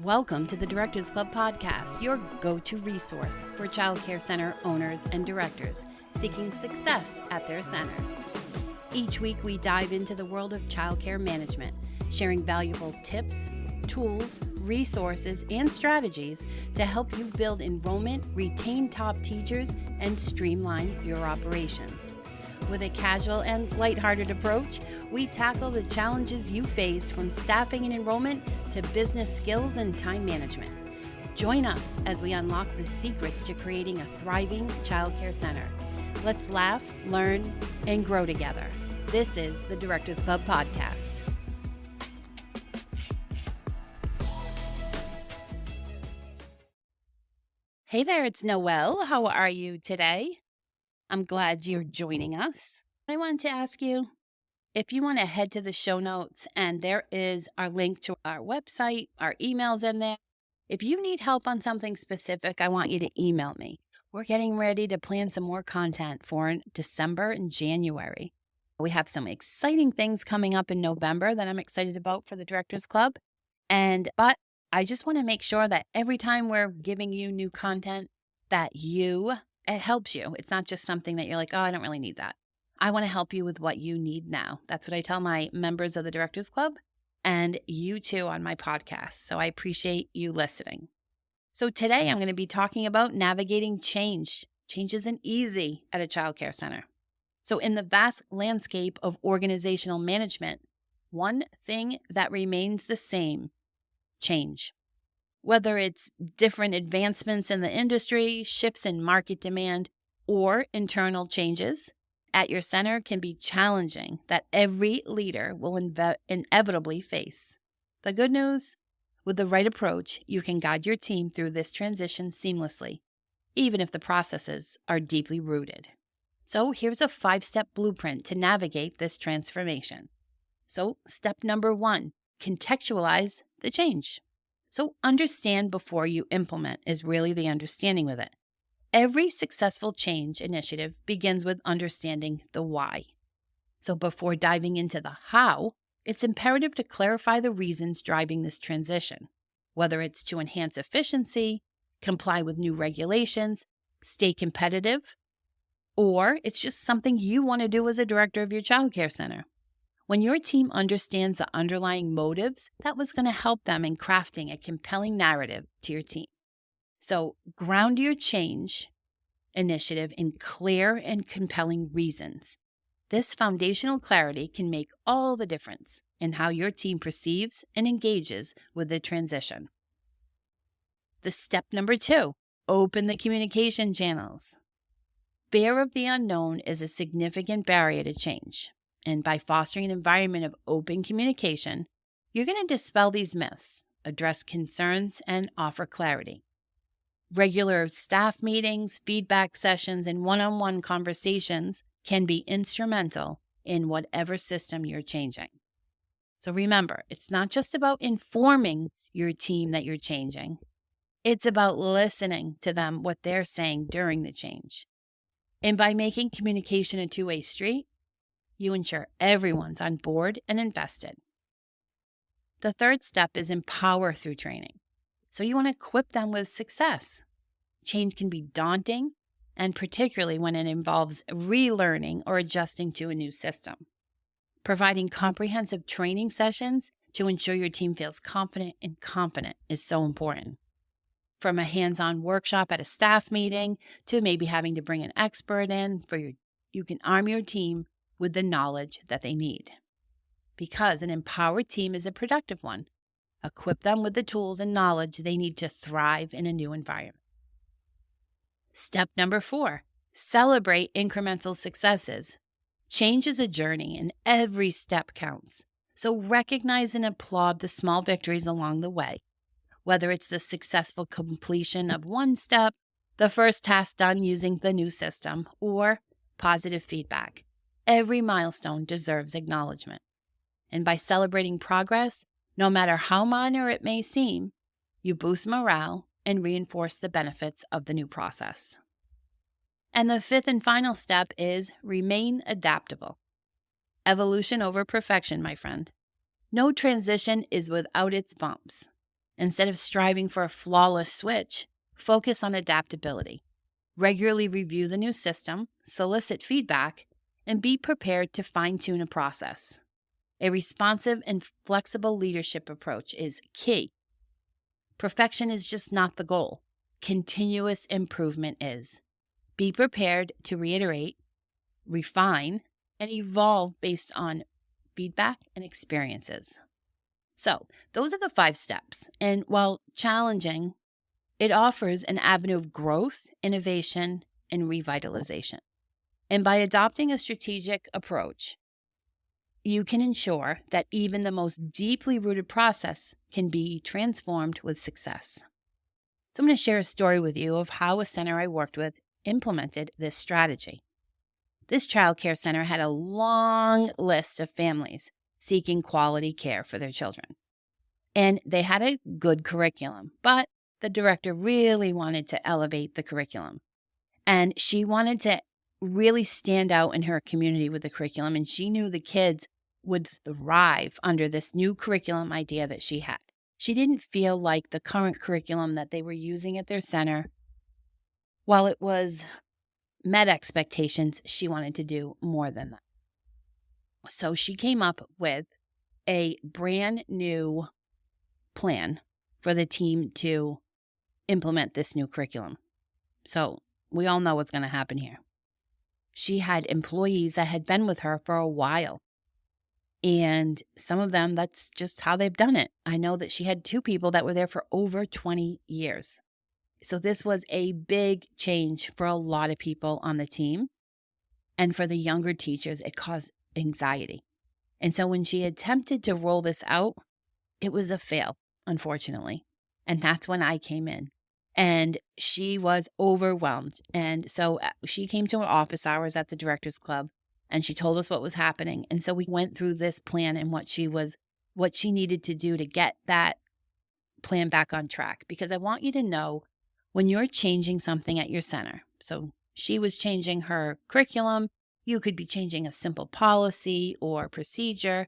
Welcome to the Directors Club podcast, your go-to resource for child care center owners and directors seeking success at their centers. Each week, we dive into the world of child care management, sharing valuable tips, tools, resources, and strategies to help you build enrollment, retain top teachers, and streamline your operations. With a casual and lighthearted approach, we tackle the challenges you face from staffing and enrollment to business skills and time management. Join us as we unlock the secrets to creating a thriving child care center. Let's laugh, learn, and grow together. This is the Directors Club podcast. Hey there, it's Noelle. How are you today? I'm glad you're joining us. I wanted to ask you if you want to head to the show notes, and there is our link to our website, our emails in there. If you need help on something specific, I want you to email me. We're getting ready to plan some more content for December and January. We have some exciting things coming up in November that I'm excited about for the Directors Club. But I just want to make sure that every time we're giving you new content, that it helps you. It's not just something that you're like, oh, I don't really need that. I want to help you with what you need now. That's what I tell my members of the Directors Club and you too on my podcast. So I appreciate you listening. So today I'm going to be talking about navigating change. Change isn't easy at a child care center. So in the vast landscape of organizational management, one thing that remains the same: change. Whether it's different advancements in the industry, shifts in market demand, or internal changes at your center can be challenging that every leader will inevitably face. The good news, with the right approach, you can guide your team through this transition seamlessly, even if the processes are deeply rooted. So here's a 5-step blueprint to navigate this transformation. So step number 1, contextualize the change. So understand before you implement is really the understanding with it. Every successful change initiative begins with understanding the why. So before diving into the how, it's imperative to clarify the reasons driving this transition, whether it's to enhance efficiency, comply with new regulations, stay competitive, or it's just something you want to do as a director of your child care center. When your team understands the underlying motives, that was going to help them in crafting a compelling narrative to your team. So ground your change initiative in clear and compelling reasons. This foundational clarity can make all the difference in how your team perceives and engages with the transition. The step number 2, open the communication channels. Fear of the unknown is a significant barrier to change. And by fostering an environment of open communication, you're going to dispel these myths, address concerns, and offer clarity. Regular staff meetings, feedback sessions, and one-on-one conversations can be instrumental in whatever system you're changing. So remember, it's not just about informing your team that you're changing. It's about listening to them, what they're saying during the change. And by making communication a two-way street, you ensure everyone's on board and invested. The third step is empower through training. So you want to equip them with success. Change can be daunting, and particularly when it involves relearning or adjusting to a new system. Providing comprehensive training sessions to ensure your team feels confident and competent is so important. From a hands-on workshop at a staff meeting to maybe having to bring an expert in you can arm your team with the knowledge that they need. Because an empowered team is a productive one. Equip them with the tools and knowledge they need to thrive in a new environment. Step number 4, celebrate incremental successes. Change is a journey and every step counts. So recognize and applaud the small victories along the way. Whether it's the successful completion of one step, the first task done using the new system, or positive feedback. Every milestone deserves acknowledgement. And by celebrating progress, no matter how minor it may seem, you boost morale and reinforce the benefits of the new process. And the 5th and final step is remain adaptable. Evolution over perfection, my friend. No transition is without its bumps. Instead of striving for a flawless switch, focus on adaptability. Regularly review the new system, solicit feedback, and be prepared to fine-tune a process. A responsive and flexible leadership approach is key. Perfection is just not the goal. Continuous improvement is. Be prepared to reiterate, refine, and evolve based on feedback and experiences. So, those are the 5 steps. And while challenging, it offers an avenue of growth, innovation, and revitalization. And by adopting a strategic approach, you can ensure that even the most deeply rooted process can be transformed with success. So I'm going to share a story with you of how a center I worked with implemented this strategy. This childcare center had a long list of families seeking quality care for their children. And they had a good curriculum, but the director really wanted to elevate the curriculum. And she wanted to really stand out in her community with the curriculum. And she knew the kids would thrive under this new curriculum idea that she had. She didn't feel like the current curriculum that they were using at their center, while it was met expectations, she wanted to do more than that. So she came up with a brand new plan for the team to implement this new curriculum. So we all know what's going to happen here. She had employees that had been with her for a while. And some of them, that's just how they've done it. I know that she had 2 people that were there for over 20 years. So this was a big change for a lot of people on the team. And for the younger teachers, it caused anxiety. And so when she attempted to roll this out, it was a fail, unfortunately. And that's when I came in. And she was overwhelmed. And so she came to our office hours at the Directors Club, and she told us what was happening. And so we went through this plan and what she needed to do to get that plan back on track. Because I want you to know, when you're changing something at your center, so she was changing her curriculum, you could be changing a simple policy or procedure,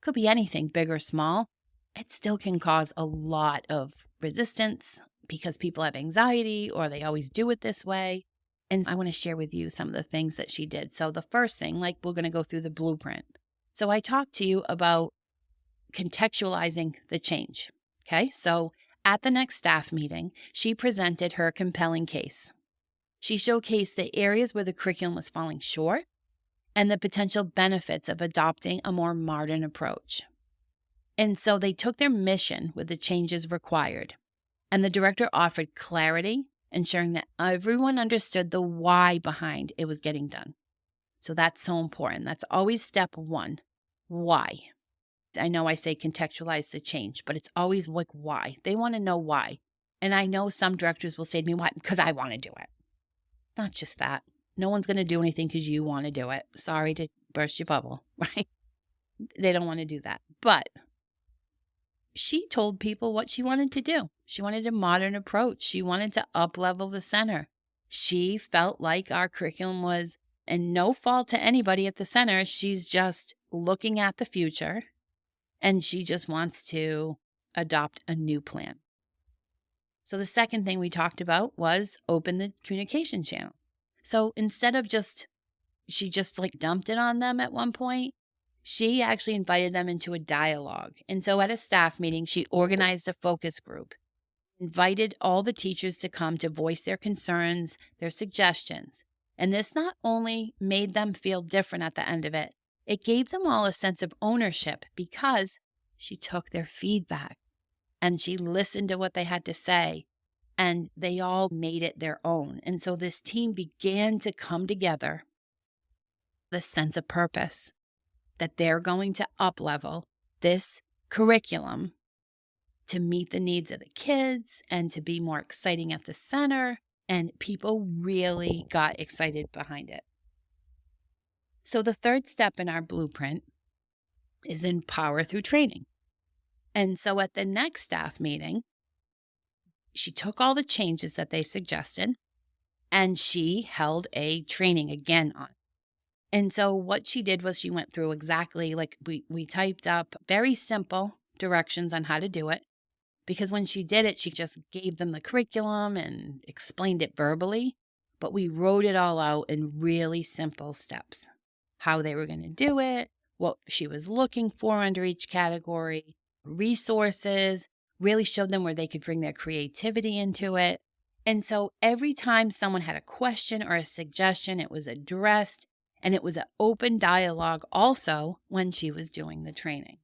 could be anything big or small. It still can cause a lot of resistance because people have anxiety or they always do it this way. And I want to share with you some of the things that she did. So the first thing, like, we're going to go through the blueprint. So I talked to you about contextualizing the change. Okay. So at the next staff meeting, she presented her compelling case. She showcased the areas where the curriculum was falling short and the potential benefits of adopting a more modern approach. And so they took their mission with the changes required. And the director offered clarity, ensuring that everyone understood the why behind it was getting done. So that's so important. That's always step 1. Why? I know I say contextualize the change, but it's always like why. They want to know why. And I know some directors will say to me, "Why? Because I want to do it." Not just that. No one's going to do anything because you want to do it. Sorry to burst your bubble, right? They don't want to do that. But she told people what she wanted to do. She wanted a modern approach. She wanted to up-level the center. She felt like our curriculum was, and no fault to anybody at the center, she's just looking at the future, and she just wants to adopt a new plan. So the second thing we talked about was open the communication channel. So instead of she just like dumped it on them at one point, she actually invited them into a dialogue. And so at a staff meeting, she organized a focus group, invited all the teachers to come to voice their concerns, their suggestions. And this not only made them feel different at the end of it, it gave them all a sense of ownership because she took their feedback and she listened to what they had to say, and they all made it their own. And so this team began to come together, the sense of purpose that they're going to up-level this curriculum to meet the needs of the kids and to be more exciting at the center. And people really got excited behind it. So the third step in our blueprint is empower through training. And so at the next staff meeting, she took all the changes that they suggested and she held a training again on. And so what she did was she went through exactly like we typed up very simple directions on how to do it. because when she did it, she just gave them the curriculum and explained it verbally, but we wrote it all out in really simple steps. How they were going to do it, what she was looking for under each category, resources, really showed them where they could bring their creativity into it. And so every time someone had a question or a suggestion, it was addressed, and it was an open dialogue also when she was doing the training.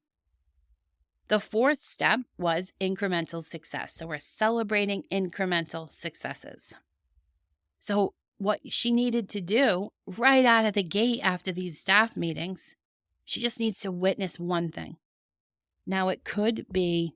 The fourth step was incremental success. So we're celebrating incremental successes. So what she needed to do right out of the gate after these staff meetings, she just needs to witness one thing. Now, it could be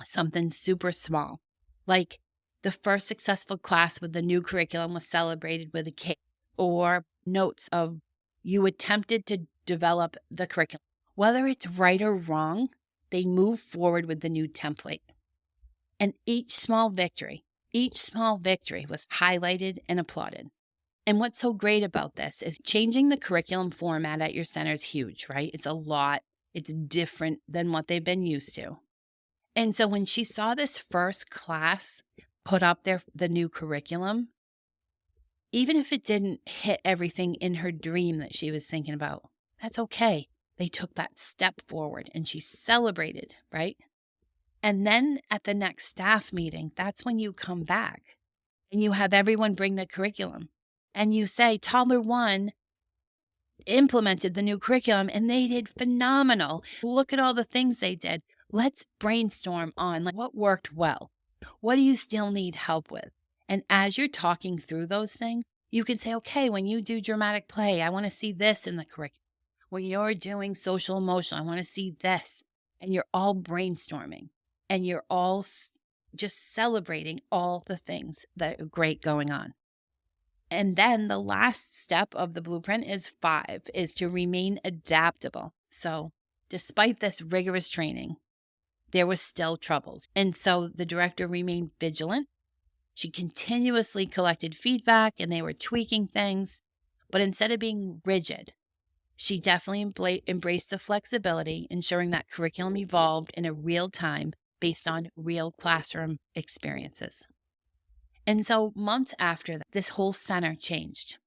something super small, like the first successful class with the new curriculum was celebrated with a cake, or notes of you attempted to develop the curriculum. Whether it's right or wrong, they move forward with the new template. And each small victory was highlighted and applauded. And what's so great about this is changing the curriculum format at your center is huge, right? It's a lot. It's different than what they've been used to. And so when she saw this first class put up the new curriculum, even if it didn't hit everything in her dream that she was thinking about, that's okay. They took that step forward and she celebrated, right? And then at the next staff meeting, that's when you come back and you have everyone bring the curriculum and you say, Toddler 1 implemented the new curriculum and they did phenomenal. Look at all the things they did. Let's brainstorm on what worked well. What do you still need help with? And as you're talking through those things, you can say, okay, when you do dramatic play, I want to see this in the curriculum. When you're doing social emotional, I want to see this. And you're all brainstorming and you're all just celebrating all the things that are great going on. And then the last step of the blueprint is 5, is to remain adaptable. So despite this rigorous training, there was still troubles. And so the director remained vigilant. She continuously collected feedback and they were tweaking things. But instead of being rigid, she definitely embraced the flexibility, ensuring that curriculum evolved in a real time based on real classroom experiences. And so months after that, this whole center changed.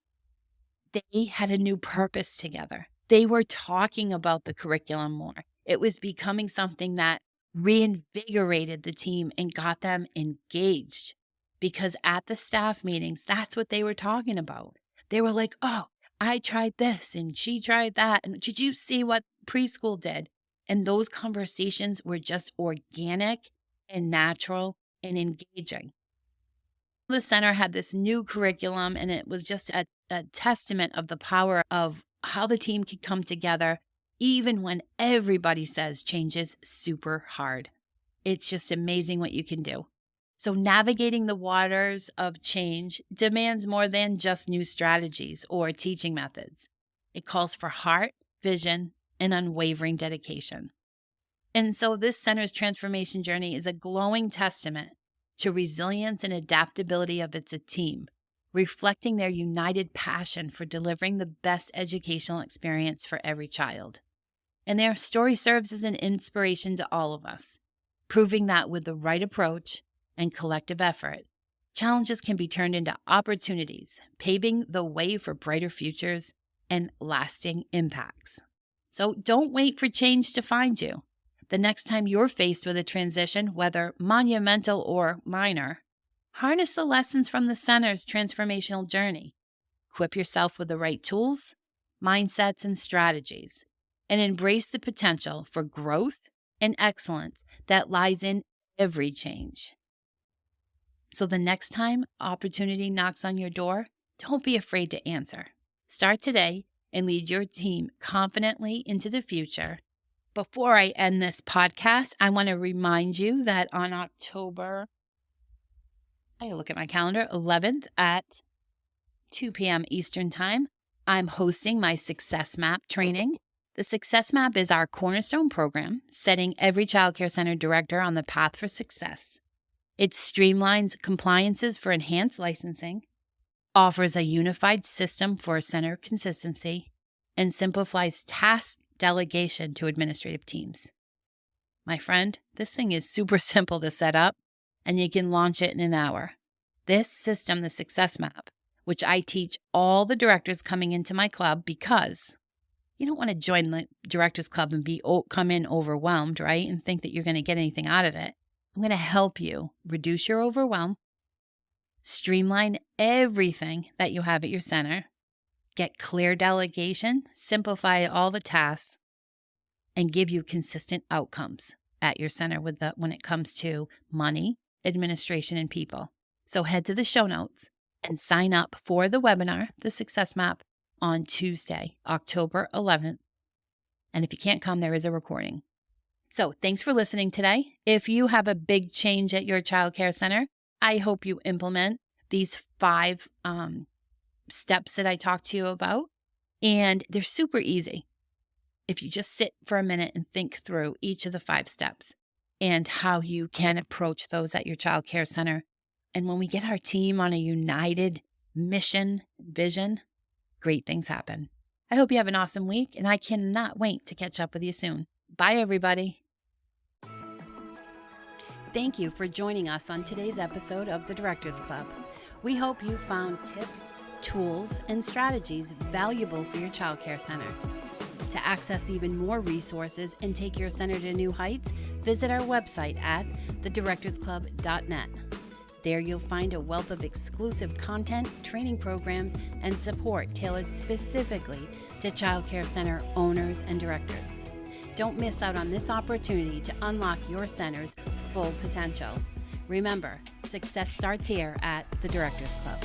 They had a new purpose together. They were talking about the curriculum more. It was becoming something that reinvigorated the team and got them engaged, because at the staff meetings, that's what they were talking about. They were like, oh, I tried this and she tried that. And did you see what preschool did? And those conversations were just organic and natural and engaging. The center had this new curriculum, and it was just a testament of the power of how the team could come together, even when everybody says change is super hard. It's just amazing what you can do. So navigating the waters of change demands more than just new strategies or teaching methods. It calls for heart, vision, and unwavering dedication. And so this center's transformation journey is a glowing testament to resilience and adaptability of its team, reflecting their united passion for delivering the best educational experience for every child. And their story serves as an inspiration to all of us, proving that with the right approach and collective effort, challenges can be turned into opportunities, paving the way for brighter futures and lasting impacts. So don't wait for change to find you. The next time you're faced with a transition, whether monumental or minor, harness the lessons from the center's transformational journey. Equip yourself with the right tools, mindsets, and strategies, and embrace the potential for growth and excellence that lies in every change. So the next time opportunity knocks on your door, don't be afraid to answer. Start today and lead your team confidently into the future. Before I end this podcast, I want to remind you that on October, I look at my calendar, 11th at 2 p.m. Eastern Time, I'm hosting my Success Map training. The Success Map is our cornerstone program, setting every child care center director on the path for success. It streamlines compliances for enhanced licensing, offers a unified system for center consistency, and simplifies task delegation to administrative teams. My friend, this thing is super simple to set up, and you can launch it in an hour. This system, the Success Map, which I teach all the directors coming into my club, because you don't want to join the directors club and come in overwhelmed, right? And think that you're going to get anything out of it. I'm going to help you reduce your overwhelm, streamline everything that you have at your center, get clear delegation, simplify all the tasks, and give you consistent outcomes at your center when it comes to money, administration, and people. So head to the show notes and sign up for the webinar, the Success Map, on Tuesday, October 11th. And if you can't come, there is a recording. So thanks for listening today. If you have a big change at your childcare center, I hope you implement these 5 steps that I talked to you about. And they're super easy. If you just sit for a minute and think through each of the 5 steps and how you can approach those at your childcare center. And when we get our team on a united mission, vision, great things happen. I hope you have an awesome week, and I cannot wait to catch up with you soon. Bye, everybody. Thank you for joining us on today's episode of the Directors Club. We hope you found tips, tools, and strategies valuable for your childcare center. To access even more resources and take your center to new heights, visit our website at thedirectorsclub.net. There you'll find a wealth of exclusive content, training programs, and support tailored specifically to childcare center owners and directors. Don't miss out on this opportunity to unlock your center's full potential. Remember, success starts here at the Directors Club.